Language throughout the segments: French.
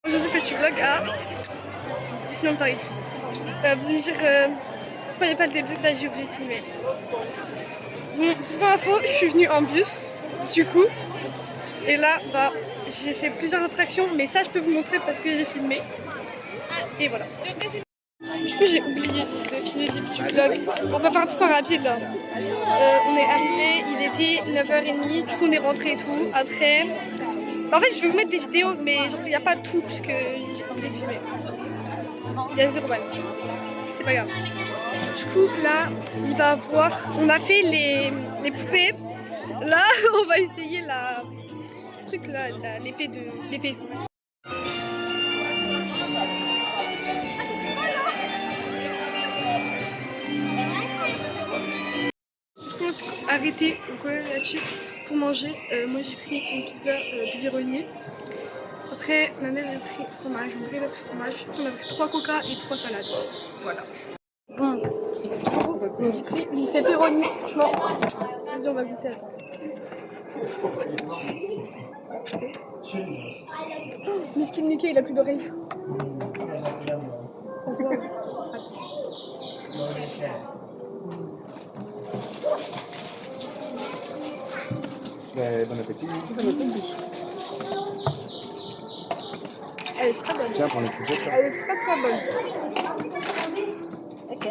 Aujourd'hui, petit vlog à Disneyland Paris. Vous allez me dire pourquoi il n'y a pas le début, bah j'ai oublié de filmer. Bon, pour info, je suis venue en bus, du coup. Et là, bah, j'ai fait plusieurs attractions, mais ça je peux vous montrer parce que j'ai filmé. Et voilà. Du coup, j'ai oublié de filmer le début du vlog. On va faire un truc rapide là. On est arrivé, il était 9h30, du coup on est rentré et tout. Après, en fait, je vais vous mettre des vidéos, mais genre il n'y a pas tout puisque j'ai oublié de filmer. Il y a 0 balles. C'est pas grave. Du coup, là, il va avoir. On a fait les poupées. Là, on va essayer la truc là, l'épée de l'épée. Je commence à arrêter au collatif pour manger. Moi, j'ai pris une pizza pepperoni. Après, ma mère a pris fromage, mon père a pris fromage. Après, on a pris 3 coca et 3 salades. Voilà. Bon, j'ai pris une pepperoni, franchement. Vas-y, on va goûter, attends. Oh, Miskin Mickey, il a plus d'oreilles. Oh, wow. Bon appétit. Bon appétit. Elle est très bonne. Tiens, prends les fourchettes. Elle est très bonne. Ok.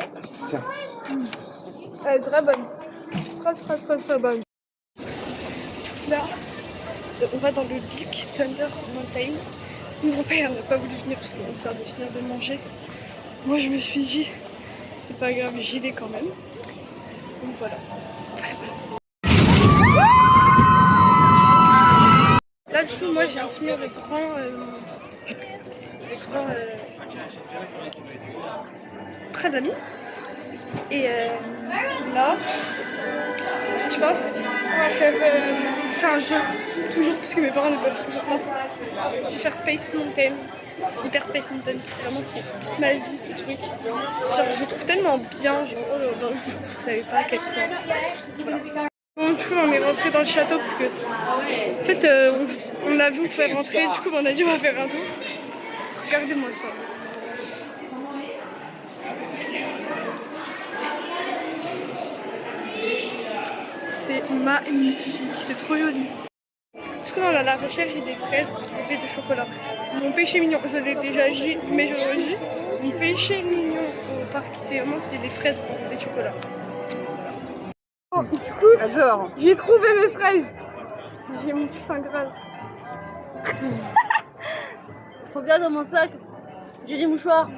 Tiens. Elle est très bonne. Très bonne. Là, on va dans le Big Thunder Mountain. Mon père n'a pas voulu venir parce qu'on vient de finir de manger. Moi, je me suis dit, c'est pas grave, j'y vais quand même. Donc voilà. Là, du coup, moi, je viens de finir le grand train d'amis. Et là, je pense qu'on va faire un jeu, toujours parce que mes parents ne peuvent toujours pas. Je vais faire Space Mountain, Hyper Space Mountain, parce que vraiment c'est toute ma vie ce truc. Genre je le trouve tellement bien, genre oh là là, vous savez pas à quel point. Voilà. Bon, du coup on est rentré dans le château parce que en fait on a vu on pouvait rentrer, du coup on a dit on va faire un tour. Regardez-moi ça. C'est magnifique, c'est trop joli. Du coup, on a la recherche des fraises et de chocolat. Mon péché mignon, je l'ai déjà dit, mais je le redis. Mon péché mignon au parc, c'est vraiment les fraises et de chocolat. Oh, du coup, j'ai trouvé mes fraises. J'ai mon plus saint graal. Regarde dans mon sac, j'ai des mouchoirs.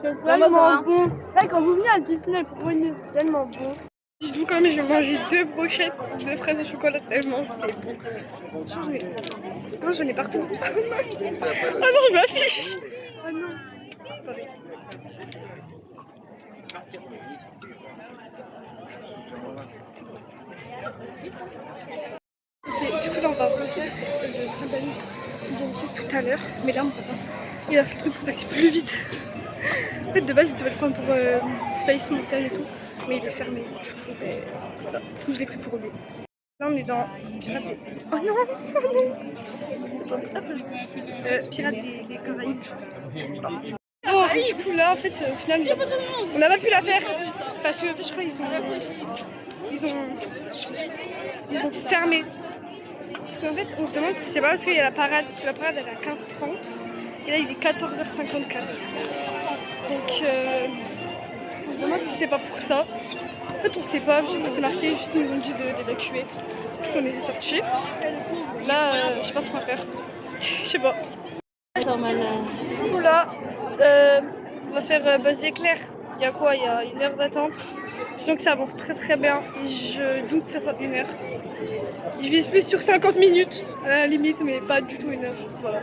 C'est tellement bon. Là, quand vous venez à Disney, prenez, c'est tellement bon. Dites-vous quand même, j'ai mangé 2 brochettes de fraises au chocolat tellement c'est bon. J'en ai partout. Ah non, je m'affiche. Ah non. Attendez. Ok, du coup là on va refaire le train d'amis que j'avais fait tout à l'heure. Mais là on peut pas. Il a fait le truc pour passer plus vite. En fait de base il devait le prendre pour Space Mountain et tout. Mais il est fermé, du coup, voilà. Du coup je l'ai pris pour lui. Là on est dans Pirates des... Oh non, Pirates des Caraïbes. Oh, du coup là en fait au final on n'a pas pu la faire parce que je crois qu'ils ont fermé. Parce qu'en fait on se demande si c'est pas parce qu'il y a la parade, parce que la parade elle est à 15h30 et là il est 14h54. Donc on se demande si c'est pas pour ça. En fait on sait pas, juste c'est marqué, juste ils nous ont dit d'évacuer. Du coup on est sortis. Là je sais pas ce qu'on va faire. Je sais pas. Du coup là on va faire Buzz Éclair. Il y a quoi? Il y a 1 heure d'attente. Sinon que ça avance très bien. Et je doute que ça soit 1 heure. Je vise plus sur 50 minutes à la limite, mais pas du tout 1 heure. Voilà.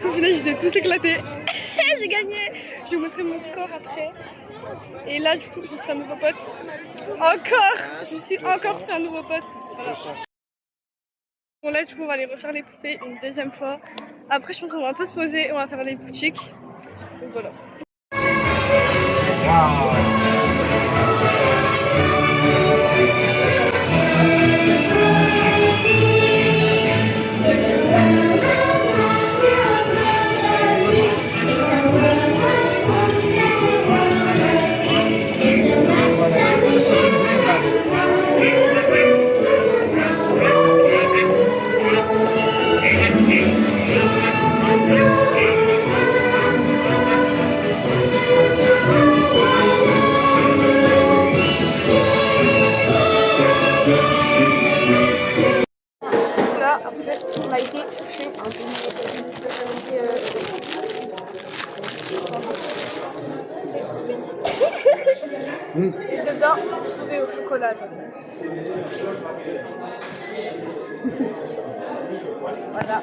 Au final, je les ai tous éclatés. J'ai gagné. montrer mon score après. Et là, du coup, je me suis fait un nouveau pote. Encore! Je me suis encore fait un nouveau pote. Voilà. Bon, là, du coup, on va aller refaire les poupées une deuxième fois. Après, je pense qu'on va un peu se poser et on va faire les boutiques. Donc voilà. Là, après, on a été chez un et dedans, souris au chocolat. Voilà.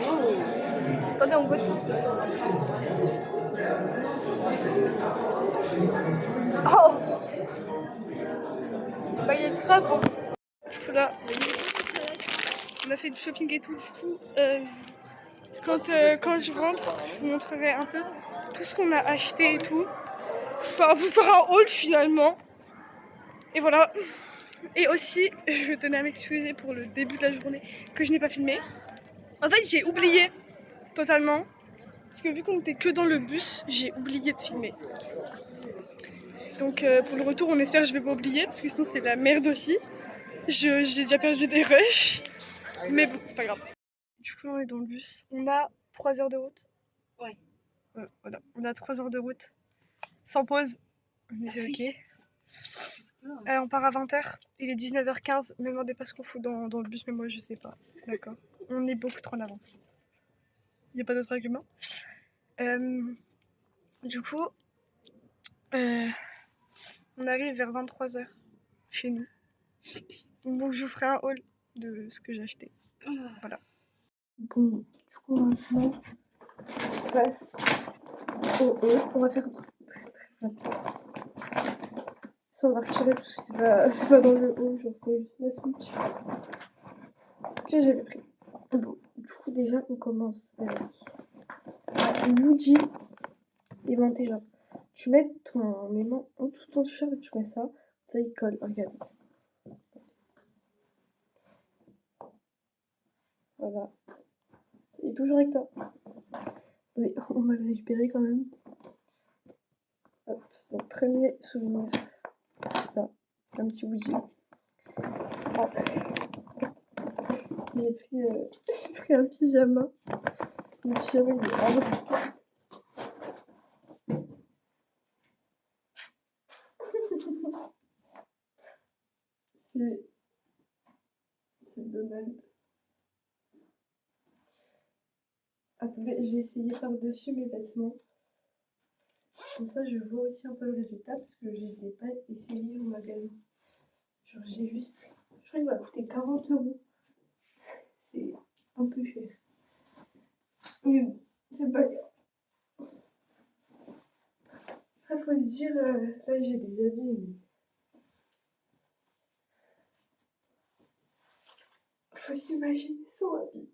Attendez, on goûte. Oh! Bah, il est très bon. Du coup, là, on a fait du shopping et tout. Du coup, quand je rentre, je vous montrerai un peu tout ce qu'on a acheté et tout. Enfin, vous faire un haul finalement. Et voilà. Et aussi, je tenais à m'excuser pour le début de la journée que je n'ai pas filmé. En fait, j'ai oublié totalement. Parce que vu qu'on n'était que dans le bus, j'ai oublié de filmer. Donc pour le retour, on espère que je vais pas oublier. Parce que sinon, c'est la merde aussi. J'ai déjà perdu des rushs. Mais bon, c'est pas grave. Du coup, on est dans le bus. On a 3 heures de route. Ouais. Voilà, on a 3 heures de route. Sans pause. Mais c'est ok. On part à 20h. Il est 19h15. Ne me demandez pas ce qu'on fout dans le bus, mais moi je sais pas. D'accord. On est beaucoup trop en avance. Il n'y a pas d'autre argument. Du coup, on arrive vers 23h chez nous. Donc je vous ferai un haul de ce que j'ai acheté. Voilà. Bon, du coup maintenant, on passe au haul. On va faire très rapide. Ça, on va retirer parce que c'est pas dans le haut, genre c'est juste la Switch que j'avais pris. Bon, du coup déjà on commence avec Woody. Et ben déjà, tu mets ton aimant en tout ton t-shirt et tu mets ça il colle, regarde. Voilà. Il est toujours avec toi. Allez, on va le récupérer quand même. Hop, donc premier souvenir, c'est ça, un petit Woody. J'ai pris un pyjama. Le pyjama il est hors. C'est Donald. Attendez, je vais essayer par-dessus mes vêtements. Comme ça, je vois aussi un peu le résultat parce que je ne l'ai pas essayé au magasin. Genre, j'ai juste pris. Je crois qu'il m'a coûté 40 €. C'est un peu cher. Mais bon, c'est pas grave. Après, faut se dire, là j'ai des habits. Mais... faut s'imaginer sans habits.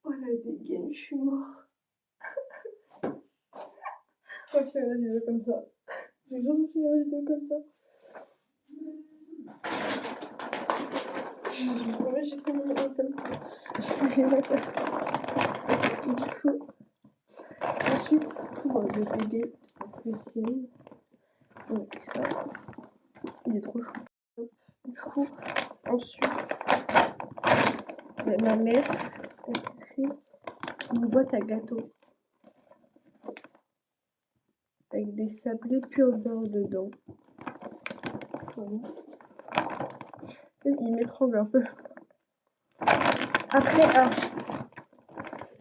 Oh la dégaine, je suis mort. Je vais finir la vidéo comme ça. J'ai jamais fait la vidéo comme ça. Je me promets, j'ai fait mon vidéo comme ça. Je sais rien à faire. Et du coup, ensuite, pour le bébé en cuisine, on a pris ça. Il est trop chou. Du coup, ensuite, ma mère, elle s'est pris une boîte à gâteaux. Avec des sablés pur beurre dedans. Voilà. Il m'étrangle un peu. Après,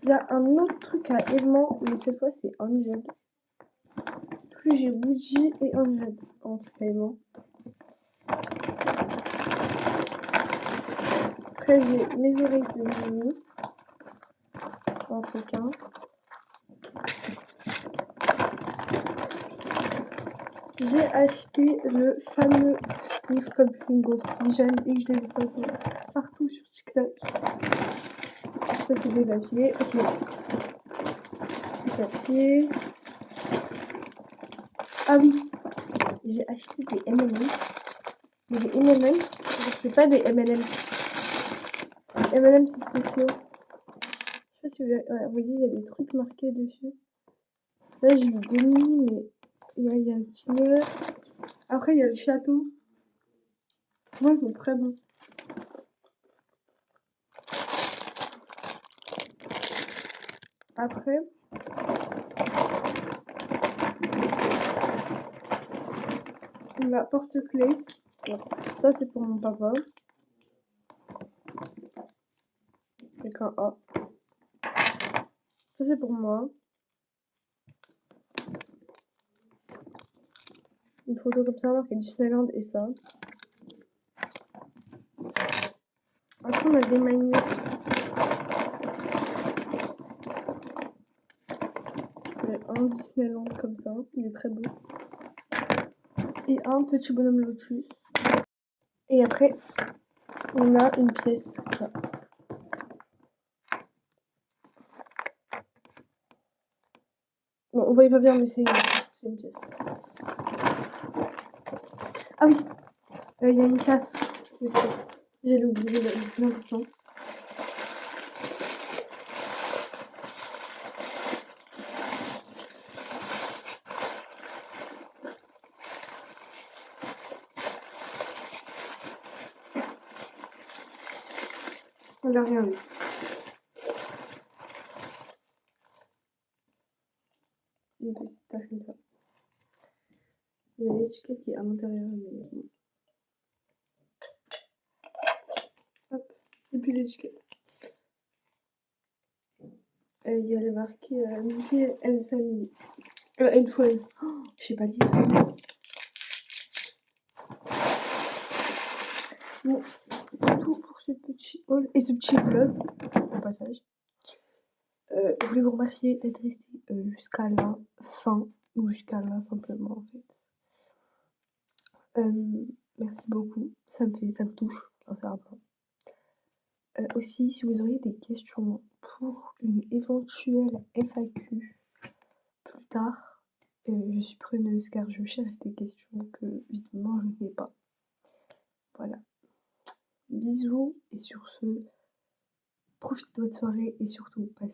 il y a un autre truc à aimant, mais cette fois c'est Angel. Du coup, j'ai Woody et Angel en truc à aimant. Après, j'ai mes oreilles de Mimi. en sequin. J'ai acheté le fameux pouce comme Flingo depuis jeune et je l'ai vu partout sur TikTok. Ça c'est des papiers. Ok. Des papiers. Ah oui. J'ai acheté des M&M's. Mais les M&M's, c'est pas des M&M's. Des M&M's spéciaux. Je sais pas si vous voyez, il y a des trucs marqués dessus. Là j'ai vu demi, mais il y a un petit nœud. Après il y a le château. Moi ils sont très bons. Après, la porte-clés. Ça c'est pour mon papa. Avec un A. Ça c'est pour moi. Une photo comme ça marquée Disneyland et ça. Après on a des magnets. Un Disneyland comme ça, il est très beau. Et un petit bonhomme Lotus. Et après, on a une pièce comme ça. Bon, on voyait pas bien, mais c'est une pièce. Ah oui, il y a une casse aussi. J'allais oublier le plus important. On n'a rien vu. Une petite tasse comme ça. Il y a l'étiquette qui est à l'intérieur, mais... Hop, et puis l'étiquette. Il y a les marqués Mickey and Family. And Friends. Oh, je sais pas lire. Bon, c'est tout pour ce petit haul et ce petit vlog au passage. Je voulais vous remercier d'être resté jusqu'à la fin, ou jusqu'à là simplement en fait. Merci beaucoup, ça me touche sincèrement. Aussi, si vous auriez des questions pour une éventuelle FAQ plus tard, je suis preneuse car je cherche des questions que visiblement je n'ai pas. Voilà. Bisous et sur ce, profitez de votre soirée et surtout passez